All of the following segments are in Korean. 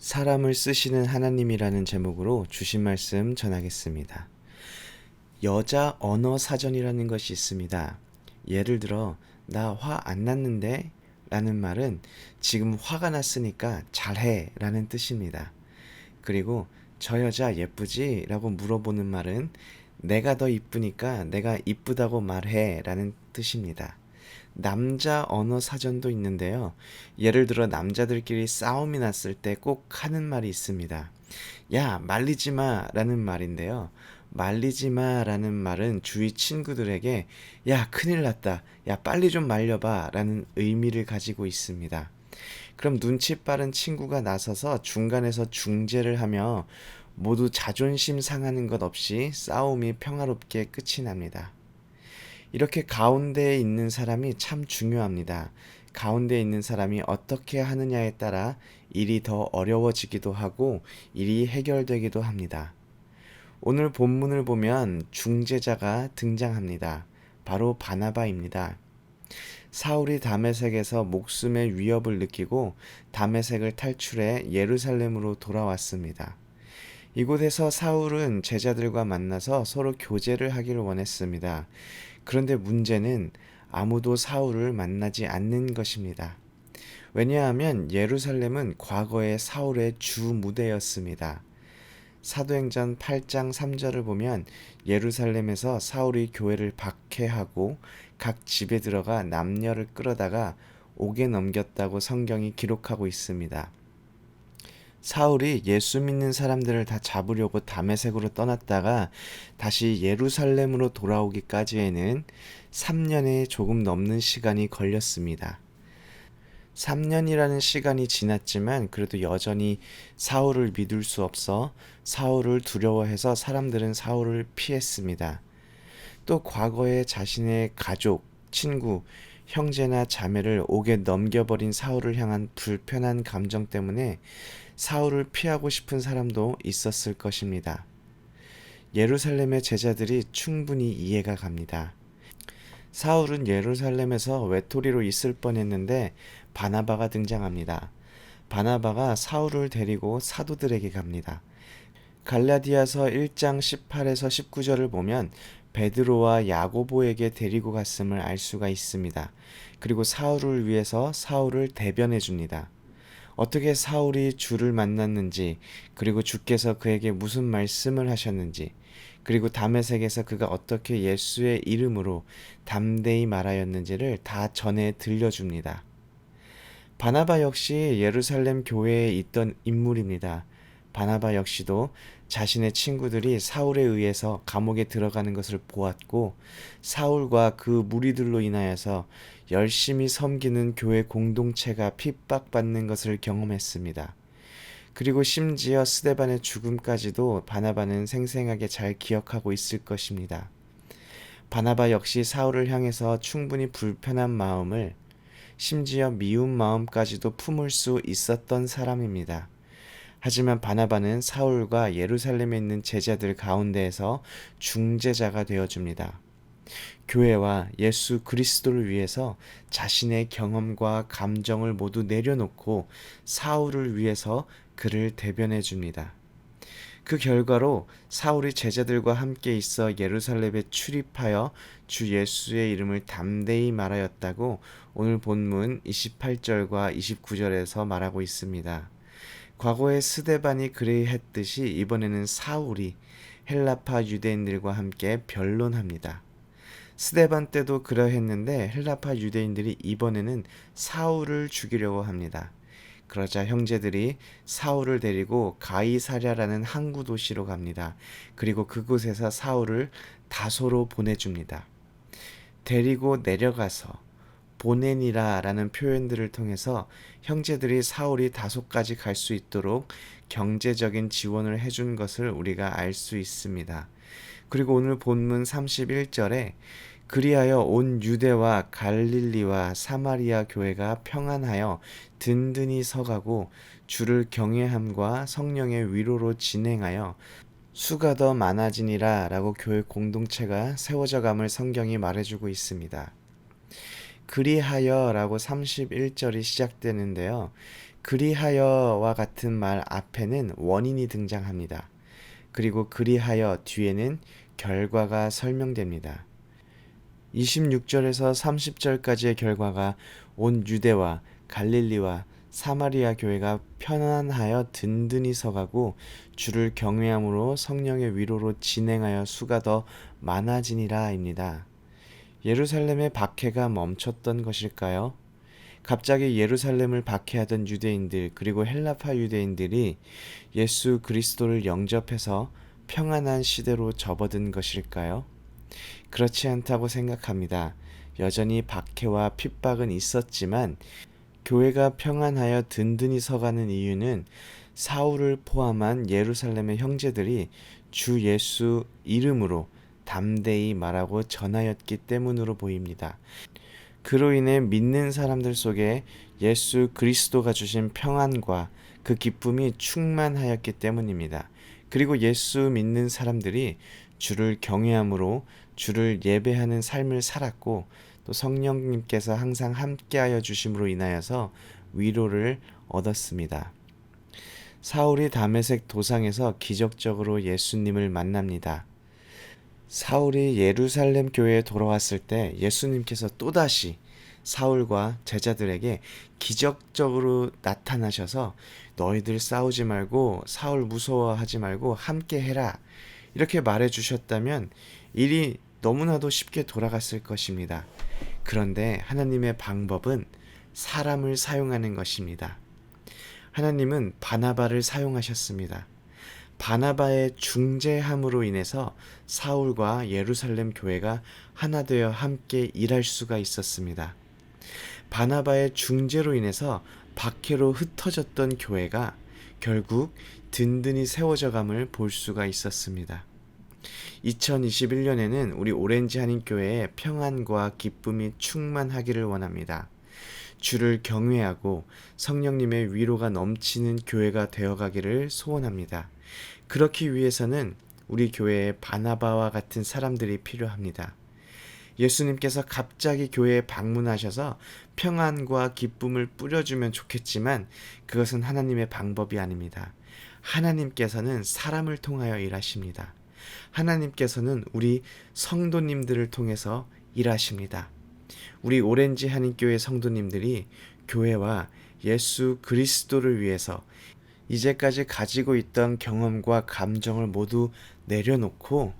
사람을 쓰시는 하나님이라는 제목으로 주신 말씀 전하겠습니다. 여자 언어 사전이라는 것이 있습니다. 예를 들어, 나 화 안 났는데? 라는 말은 지금 화가 났으니까 잘해 라는 뜻입니다. 그리고 저 여자 예쁘지? 라고 물어보는 말은 내가 더 이쁘니까 내가 이쁘다고 말해 라는 뜻입니다. 남자 언어 사전도 있는데요. 예를 들어 남자들끼리 싸움이 났을 때 꼭 하는 말이 있습니다. 야, 말리지 마 라는 말인데요. 말리지 마 라는 말은 주위 친구들에게 야, 큰일 났다. 야, 빨리 좀 말려봐 라는 의미를 가지고 있습니다. 그럼 눈치 빠른 친구가 나서서 중간에서 중재를 하며 모두 자존심 상하는 것 없이 싸움이 평화롭게 끝이 납니다. 이렇게 가운데에 있는 사람이 참 중요합니다. 가운데에 있는 사람이 어떻게 하느냐에 따라 일이 더 어려워지기도 하고 일이 해결되기도 합니다. 오늘 본문을 보면 중재자가 등장합니다. 바로 바나바입니다. 사울이 다메섹에서 목숨의 위협을 느끼고 다메섹을 탈출해 예루살렘으로 돌아왔습니다. 이곳에서 사울은 제자들과 만나서 서로 교제를 하기를 원했습니다. 그런데 문제는 아무도 사울을 만나지 않는 것입니다. 왜냐하면 예루살렘은 과거의 사울의 주 무대였습니다. 사도행전 8장 3절을 보면 예루살렘에서 사울이 교회를 박해하고 각 집에 들어가 남녀를 끌어다가 옥에 넘겼다고 성경이 기록하고 있습니다. 사울이 예수 믿는 사람들을 다 잡으려고 다메섹으로 떠났다가 다시 예루살렘으로 돌아오기까지에는 3년에 조금 넘는 시간이 걸렸습니다. 3년이라는 시간이 지났지만 그래도 여전히 사울을 믿을 수 없어 사울을 두려워해서 사람들은 사울을 피했습니다. 또 과거에 자신의 가족, 친구, 형제나 자매를 옥에 넘겨버린 사울을 향한 불편한 감정 때문에 사울을 피하고 싶은 사람도 있었을 것입니다. 예루살렘의 제자들이 충분히 이해가 갑니다. 사울은 예루살렘에서 외톨이로 있을 뻔했는데 바나바가 등장합니다. 바나바가 사울을 데리고 사도들에게 갑니다. 갈라디아서 1장 18에서 19절을 보면 베드로와 야고보에게 데리고 갔음을 알 수가 있습니다. 그리고 사울을 위해서 사울을 대변해 줍니다. 어떻게 사울이 주를 만났는지, 그리고 주께서 그에게 무슨 말씀을 하셨는지, 그리고 다메섹에서 그가 어떻게 예수의 이름으로 담대히 말하였는지를 다 전해 들려줍니다. 바나바 역시 예루살렘 교회에 있던 인물입니다. 바나바 역시도 자신의 친구들이 사울에 의해서 감옥에 들어가는 것을 보았고 사울과 그 무리들로 인하여서 열심히 섬기는 교회 공동체가 핍박받는 것을 경험했습니다. 그리고 심지어 스데반의 죽음까지도 바나바는 생생하게 잘 기억하고 있을 것입니다. 바나바 역시 사울을 향해서 충분히 불편한 마음을 심지어 미운 마음까지도 품을 수 있었던 사람입니다. 하지만 바나바는 사울과 예루살렘에 있는 제자들 가운데에서 중재자가 되어줍니다. 교회와 예수 그리스도를 위해서 자신의 경험과 감정을 모두 내려놓고 사울을 위해서 그를 대변해 줍니다. 그 결과로 사울이 제자들과 함께 있어 예루살렘에 출입하여 주 예수의 이름을 담대히 말하였다고 오늘 본문 28절과 29절에서 말하고 있습니다. 과거에 스데반이 그리했듯이 이번에는 사울이 헬라파 유대인들과 함께 변론합니다. 스데반 때도 그러했는데 헬라파 유대인들이 이번에는 사울을 죽이려고 합니다. 그러자 형제들이 사울을 데리고 가이사랴라는 항구 도시로 갑니다. 그리고 그곳에서 사울을 다소로 보내줍니다. 데리고 내려가서 보내니라라는 표현들을 통해서 형제들이 사울이 다소까지 갈 수 있도록 경제적인 지원을 해준 것을 우리가 알 수 있습니다. 그리고 오늘 본문 31절에 그리하여 온 유대와 갈릴리와 사마리아 교회가 평안하여 든든히 서가고 주를 경외함과 성령의 위로로 진행하여 수가 더 많아지니라 라고 교회 공동체가 세워져 감을 성경이 말해주고 있습니다. 그리하여 라고 31절이 시작되는데요. 그리하여와 같은 말 앞에는 원인이 등장합니다. 그리고 그리하여 뒤에는 결과가 설명됩니다. 26절에서 30절까지의 결과가 온 유대와 갈릴리와 사마리아 교회가 편안하여 든든히 서가고 주를 경외함으로 성령의 위로로 진행하여 수가 더 많아지니라입니다. 예루살렘의 박해가 멈췄던 것일까요? 갑자기 예루살렘을 박해하던 유대인들 그리고 헬라파 유대인들이 예수 그리스도를 영접해서 평안한 시대로 접어든 것일까요? 그렇지 않다고 생각합니다. 여전히 박해와 핍박은 있었지만 교회가 평안하여 든든히 서가는 이유는 사울을 포함한 예루살렘의 형제들이 주 예수 이름으로 담대히 말하고 전하였기 때문으로 보입니다. 그로 인해 믿는 사람들 속에 예수 그리스도가 주신 평안과 그 기쁨이 충만하였기 때문입니다. 그리고 예수 믿는 사람들이 주를 경외함으로 주를 예배하는 삶을 살았고 또 성령님께서 항상 함께하여 주심으로 인하여서 위로를 얻었습니다. 사울이 다메섹 도상에서 기적적으로 예수님을 만납니다. 사울이 예루살렘 교회에 돌아왔을 때 예수님께서 또다시 사울과 제자들에게 기적적으로 나타나셔서 너희들 싸우지 말고 사울 무서워하지 말고 함께 해라 이렇게 말해 주셨다면 일이 너무나도 쉽게 돌아갔을 것입니다. 그런데 하나님의 방법은 사람을 사용하는 것입니다. 하나님은 바나바를 사용하셨습니다. 바나바의 중재함으로 인해서 사울과 예루살렘 교회가 하나 되어 함께 일할 수가 있었습니다. 바나바의 중재로 인해서 박해로 흩어졌던 교회가 결국 든든히 세워져감을 볼 수가 있었습니다. 2021년에는 우리 오렌지 한인교회의 평안과 기쁨이 충만하기를 원합니다. 주를 경외하고 성령님의 위로가 넘치는 교회가 되어가기를 소원합니다. 그렇기 위해서는 우리 교회에 바나바와 같은 사람들이 필요합니다. 예수님께서 갑자기 교회에 방문하셔서 평안과 기쁨을 뿌려주면 좋겠지만 그것은 하나님의 방법이 아닙니다. 하나님께서는 사람을 통하여 일하십니다. 하나님께서는 우리 성도님들을 통해서 일하십니다. 우리 오렌지 한인교회 성도님들이 교회와 예수 그리스도를 위해서 이제까지 가지고 있던 경험과 감정을 모두 내려놓고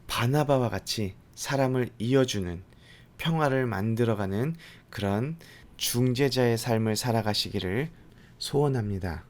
바나바와 같이 사람을 이어주는 평화를 만들어가는 그런 중재자의 삶을 살아가시기를 소원합니다.